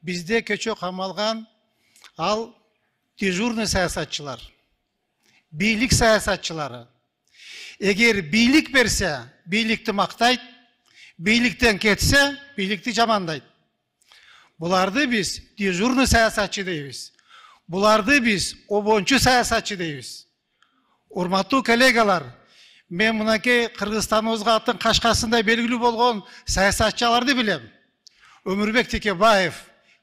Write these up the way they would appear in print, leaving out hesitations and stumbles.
Bizде көчө камалган ал дежурный саясатчылар, бийлик саясатчылары. Эгер бийлик берсе, бийликти мактайт, бийликтен кетсе, бийликти жамандайт. Буларды біз дежурный саясатчы дейбиз. Буларды біз обончу саясатчы дейбиз. Урматтуу коллегалар, мен мынакей Кыргызстаныбызга аттын кашкасындай белгилүү болгон саясатчыларды билем. Өмүрбек Текебаев,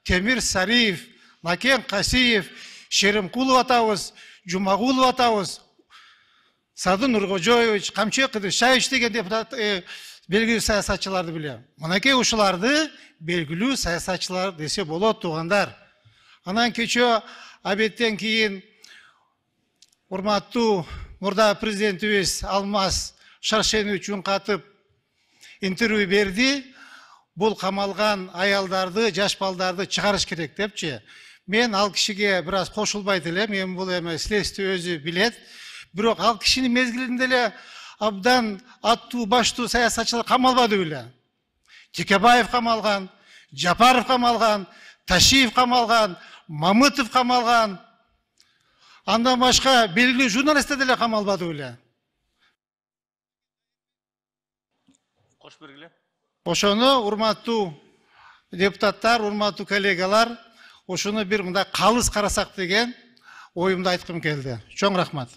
Темир Сариев, Накен Касиев, Шеримкулов атабыз, Жумагулов атабыз, Садын Нургожоевич, Камчы Кыдыршаевич деген депутат белгилүү саясатчыларды билем. Мынакей ушуларды белгилүү саясатчылар десе болот, туугандар. Анан кечөө абеттен кийин урматтуу мурда президентибиз Алмаз Шаршенович үн катып интервью берди. Бул камалган аялдарды, жаш балдарды чыгарыш керек депчи. Мен ал кишиге бир аз кошулбайт элем, мен бул эме следствие өзү билет. Бирок ал кишинин мезгилинде эле абдан аттуу баштуу саясатчылар камалбады беле. Текебаев камалган, Жапаров камалган, Ташиев камалган, Мамытов камалган. Андан башка белгилүү журналисттер деле камалбады беле. Кош бергиле. Ошону урматтуу депутаттар, урматтуу коллегалар, ошону бир мындай калыс карасак деген оюмду айткым келди. Чоң рахмат.